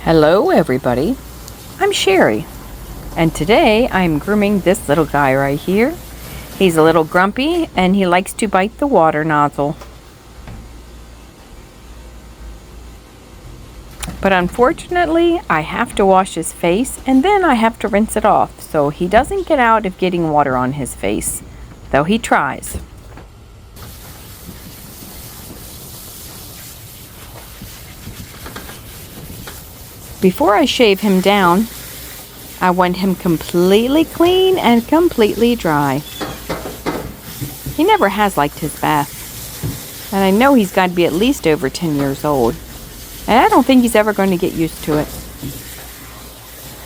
Hello everybody, I'm Sherry, and today I'm grooming this little guy right here. He's a little grumpy and he likes to bite the water nozzle. But unfortunately, I have to wash his face and then I have to rinse it off, so he doesn't get out of getting water on his face, though he tries. Before I shave him down, I want him completely clean and completely dry. He never has liked his bath, and I know he's got to be at least over 10 years old, and I don't think he's ever going to get used to it.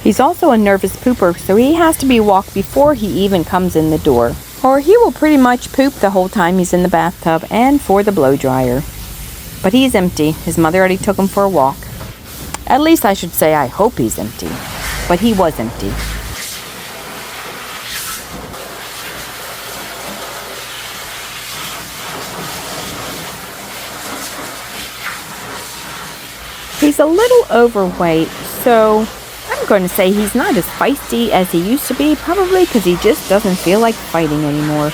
He's also a nervous pooper, so he has to be walked before he even comes in the door, or he will pretty much poop the whole time he's in the bathtub and for the blow dryer. But he's empty. His mother already took him for a walk. At least I should say I hope he's empty, but he was empty. He's a little overweight, so I'm going to say he's not as feisty as he used to be, probably because he just doesn't feel like fighting anymore.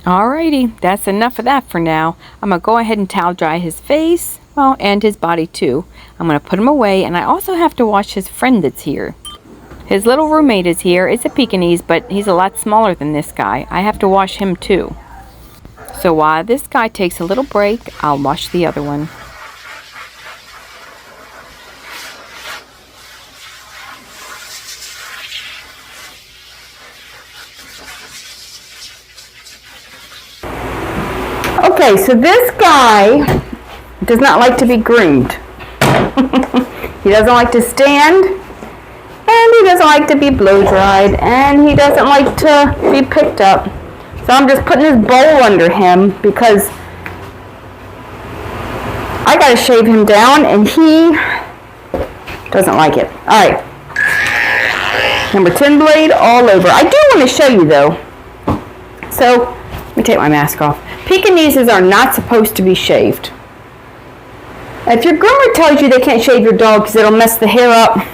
Alrighty, that's enough of that for now. I'm going to go ahead and towel dry his face, well, and his body too. I'm going to put him away, and I also have to wash his friend that's here. His little roommate is here. It's a Pekingese, but he's a lot smaller than this guy. I have to wash him too. So while this guy takes a little break, I'll wash the other one. Okay, so this guy does not like to be groomed. He doesn't like to stand, and he doesn't like to be blow dried, and he doesn't like to be picked up. So I'm just putting this bowl under him because I gotta shave him down, and he doesn't like it. Alright, number 10 blade all over. I do want to show you though. So let me take my mask off. Pekingeses are not supposed to be shaved. If your groomer tells you they can't shave your dog because it'll mess the hair up,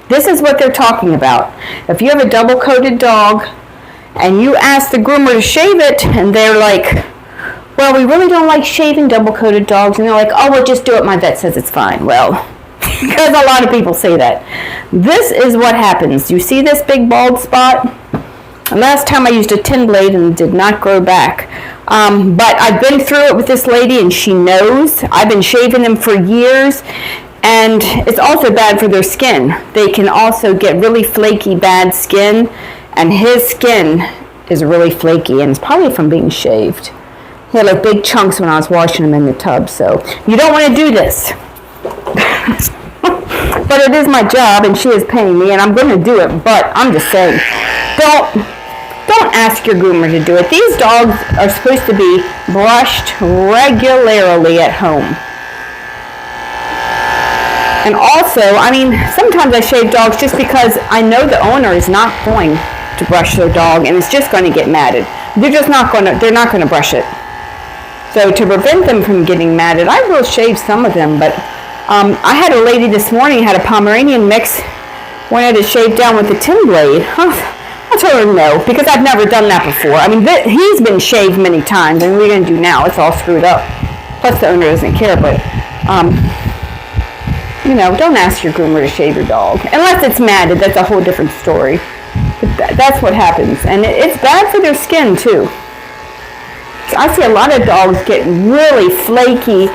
this is what they're talking about. If you have a double-coated dog and you ask the groomer to shave it and they're like, well, we really don't like shaving double-coated dogs, and they're like, oh, well, just do it. My vet says it's fine. Well, because a lot of people say that. This is what happens. You see this big bald spot? Last time I used a 10 blade and it did not grow back. But I've been through it with this lady and she knows. I've been shaving them for years, and it's also bad for their skin. They can also get really flaky, bad skin, and his skin is really flaky, and it's probably from being shaved. He had like big chunks when I was washing him in the tub, so you don't want to do this. But it is my job and she is paying me and I'm going to do it, but I'm just saying, don't ask your groomer to do it. These dogs are supposed to be brushed regularly at home. And also, I mean, sometimes I shave dogs just because I know the owner is not going to brush their dog and is just going to get matted. They're not going to brush it. So to prevent them from getting matted, I will shave some of them, but I had a lady this morning, had a Pomeranian mix, wanted to shave down with a 10 blade. I told her no, because I've never done that before. I mean, he's been shaved many times, and what are you going to do now? It's all screwed up. Plus, the owner doesn't care, but, you know, don't ask your groomer to shave your dog. Unless it's matted, that's a whole different story. But that's what happens, and it's bad for their skin, too. I see a lot of dogs get really flaky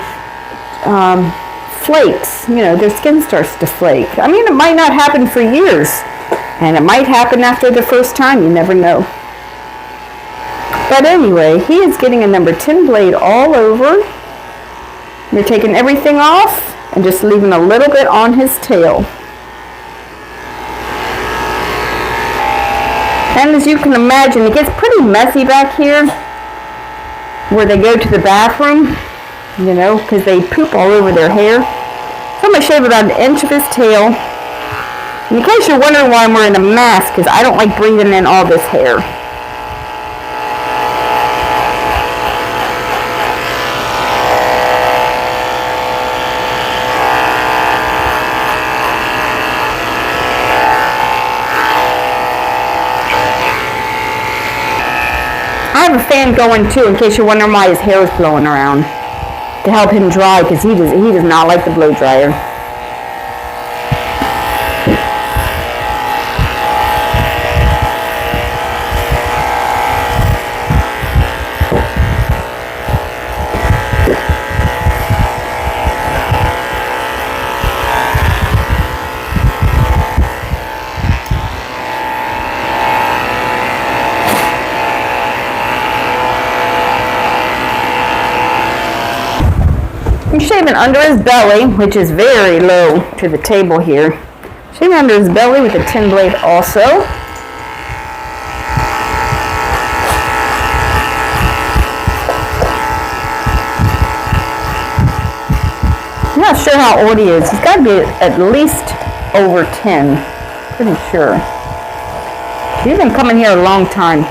flakes. You know, their skin starts to flake. I mean, it might not happen for years. And it might happen after the first time, you never know. But anyway, he is getting a number 10 blade all over. We're taking everything off and just leaving a little bit on his tail. And as you can imagine, it gets pretty messy back here where they go to the bathroom. you know, because they poop all over their hair. So I'm going to shave about 1 inch of his tail. And in case you're wondering why I'm wearing a mask, because I don't like breathing in all this hair. I have a fan going too, in case you're wondering why his hair is blowing around, to help him dry, because he does not like the blow dryer. I'm shaving under his belly, which is very low to the table here. Shaving under his belly with a 10 blade also. I'm not sure how old he is. He's got to be at least over 10. Pretty sure. He's been coming here a long time.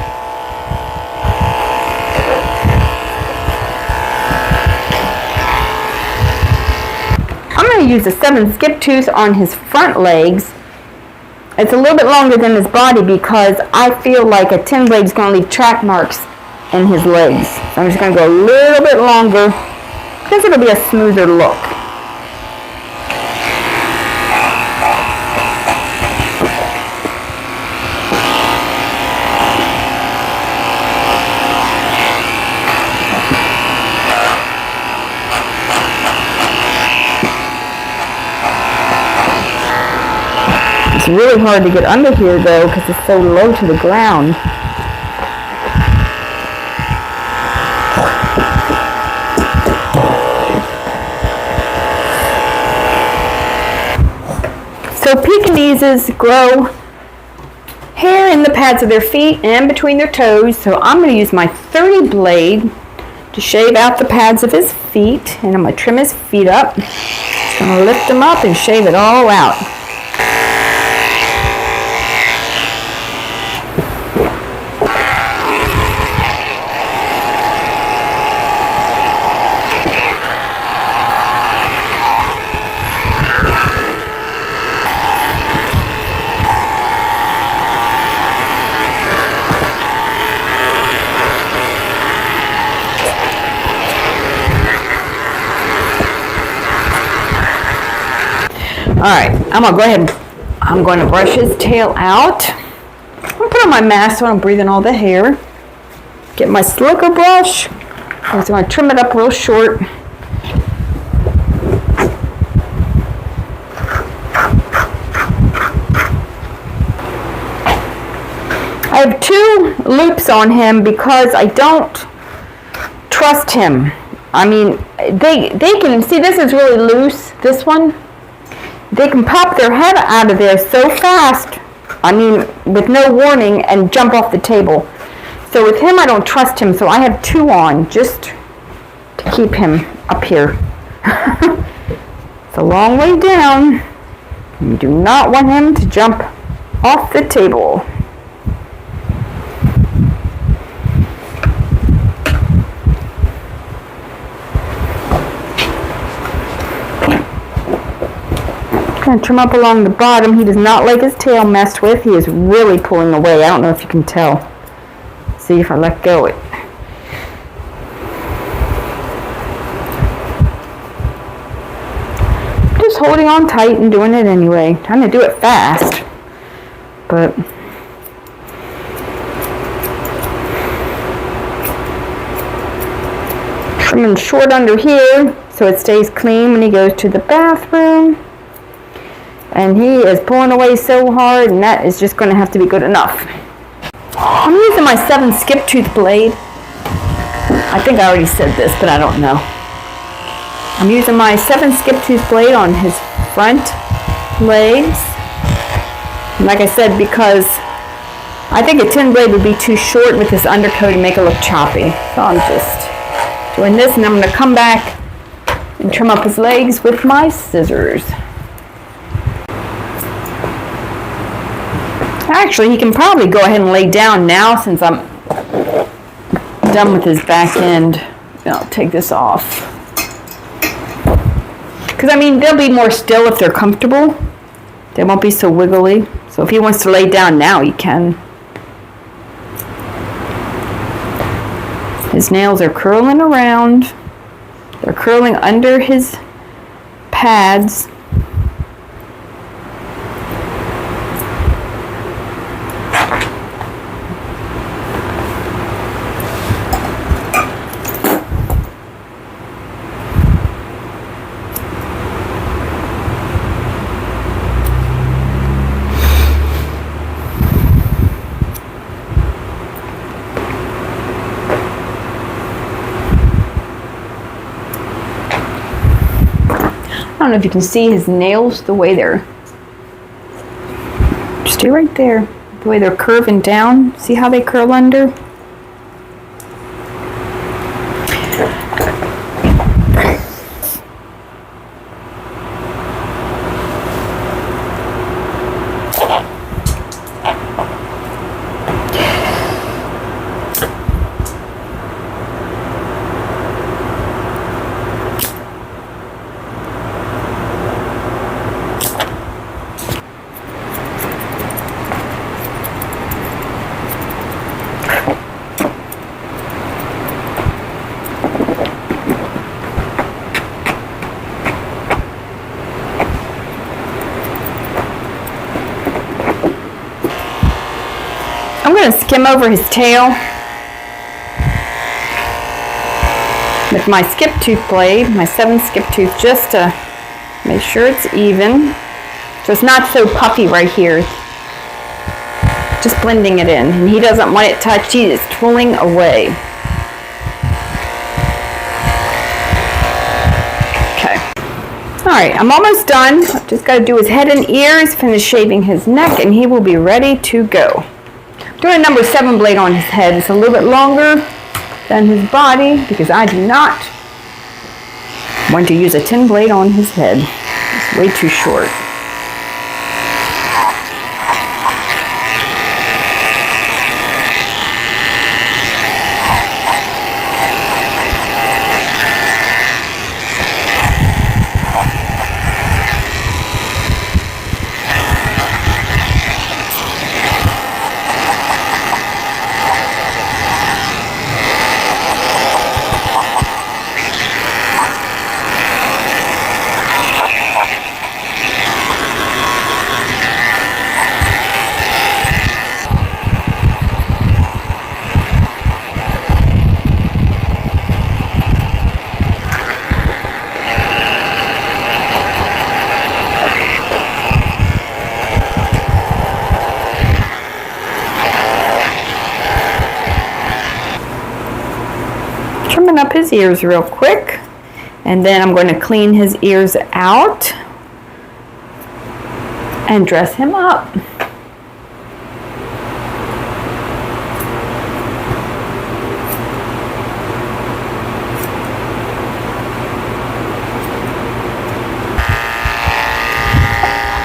I'm going to use a 7 skip tooth on his front legs. It's a little bit longer than his body because I feel like a 10 blade is going to leave track marks in his legs. So I'm just going to go a little bit longer because it'll be a smoother look. It's really hard to get under here though because it's so low to the ground. So Pekingeses grow hair in the pads of their feet and between their toes. So I'm going to use my 30 blade to shave out the pads of his feet, and I'm going to trim his feet up. Just going to lift them up and shave it all out. Alright, I'm going to go ahead and I'm going to brush his tail out. I'm going to put on my mask so I don't breathe in all the hair. Get my slicker brush. I'm just going to trim it up real short. I have 2 loops on him because I don't trust him. I mean, they can, see this is really loose, this one. They can pop their head out of there so fast, I mean, with no warning, and jump off the table. So with him, I don't trust him, so I have 2 on just to keep him up here. It's a long way down. You do not want him to jump off the table. Going to trim up along the bottom. He does not like his tail messed with. He is really pulling away. I don't know if you can tell. See if I let go it. Just holding on tight and doing it anyway. Trying to do it fast. But trimming short under here so it stays clean when he goes to the bathroom. And he is pulling away so hard, and that is just going to have to be good enough. I'm using my 7 skip tooth blade. I think I already said this, but I don't know. I'm using my 7 skip tooth blade on his front legs. And like I said, because I think a 10 blade would be too short with this undercoat and make it look choppy. So I'm just doing this, and I'm going to come back and trim up his legs with my scissors. Actually, he can probably go ahead and lay down now since I'm done with his back end. I'll take this off. Because, I mean, they'll be more still if they're comfortable. They won't be so wiggly. So if he wants to lay down now, he can. His nails are curling around. They're curling under his pads. I don't know if you can see his nails, the way they're, stay right there, the way they're curving down. See how they curl under? I'm going to skim over his tail with my skip tooth blade, my 7 skip tooth, just to make sure it's even. So it's not so puffy right here. Just blending it in. And he doesn't want it touched. He is pulling away. Okay. Alright, I'm almost done. Just got to do his head and ears, finish shaving his neck, and he will be ready to go. Doing a number 7 blade on his head. It's a little bit longer than his body because I do not want to use a 10 blade on his head. It's way too short. Trimming up his ears real quick, and then I'm going to clean his ears out and dress him up.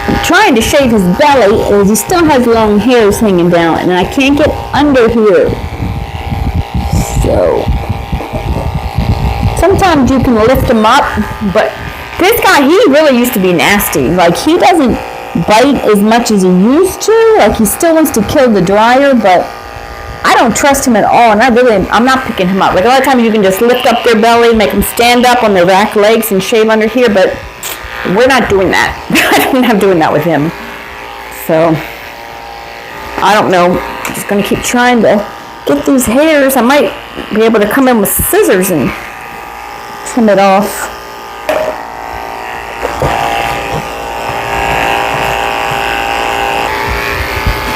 I'm trying to shave his belly as he still has long hairs hanging down, and I can't get under here. So sometimes you can lift him up, but this guy, he really used to be nasty. Like, he doesn't bite as much as he used to. Like, he still wants to kill the dryer, but I don't trust him at all, and I'm not picking him up. Like, a lot of times you can just lift up their belly, make them stand up on their back legs and shave under here, but we're not doing that. I'm not doing that with him. So, I don't know. I'm just going to keep trying to get these hairs. I might be able to come in with scissors and trim it off.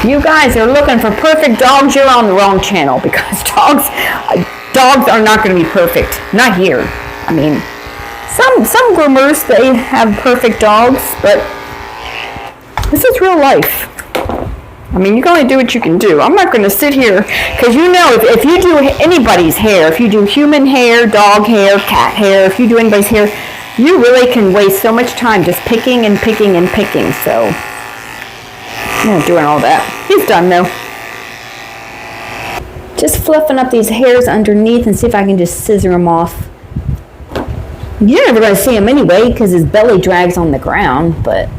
You guys are looking for perfect dogs, you're on the wrong channel, because dogs are not going to be perfect. Not here. I mean, some groomers, they have perfect dogs, but this is real life. I mean, you can only do what you can do. I'm not going to sit here, because you know, if you do anybody's hair, if you do human hair, dog hair, cat hair, if you do anybody's hair, You really can waste so much time just picking and picking and picking, so I'm not doing all that. He's done though. Just fluffing up these hairs underneath and see if I can just scissor them off. You're never going to see him anyway because his belly drags on the ground, but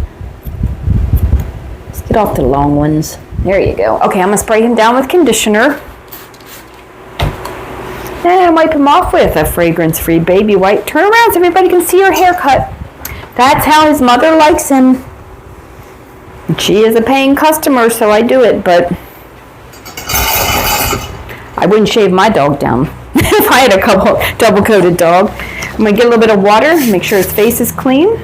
let's get off the long ones. There you go. Okay, I'm going to spray him down with conditioner. And wipe him off with a fragrance-free baby wipe. Turn around so everybody can see your haircut. That's how his mother likes him. She is a paying customer, so I do it, but I wouldn't shave my dog down if I had a double-coated dog. I'm going to get a little bit of water, make sure his face is clean.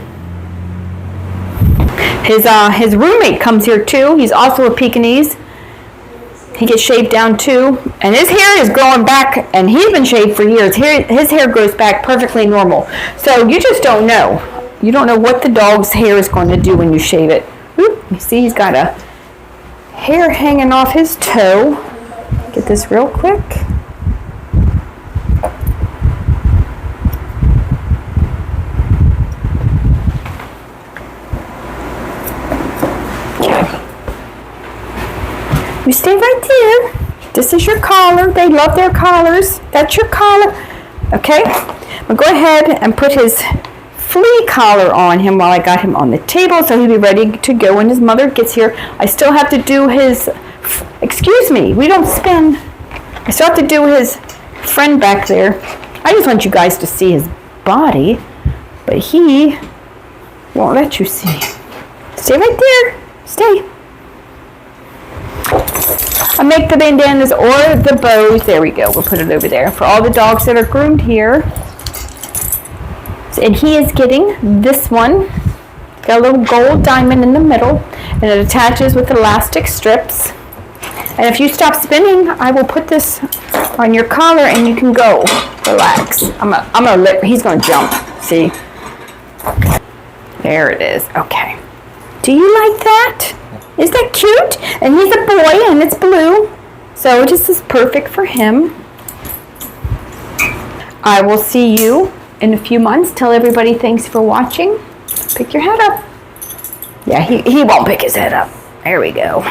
His roommate comes here too. He's also a Pekingese. He gets shaved down too, and his hair is growing back, and he's been shaved for years. His hair grows back perfectly normal. So you just don't know. You don't know what the dog's hair is going to do when you shave it. Oop, you see he's got a hair hanging off his toe. Get this real quick. You stay right there. This is your collar. They love their collars. That's your collar. Okay? I'll go ahead and put his flea collar on him while I got him on the table so he'll be ready to go when his mother gets here. I still have to do his, excuse me, we don't spin. I still have to do his friend back there. I just want you guys to see his body, but he won't let you see. Stay right there. Stay. I make the bandanas or the bows. There we go. We'll put it over there for all the dogs that are groomed here. And he is getting this one. Got a little gold diamond in the middle, and it attaches with elastic strips. And if you stop spinning, I will put this on your collar, and you can go. Relax. He's gonna jump. See? There it is. Okay. Do you like that? Is that cute? And he's a boy, and it's blue. So this is perfect for him. I will see you in a few months. Tell everybody thanks for watching. Pick your head up. Yeah, he won't pick his head up. There we go.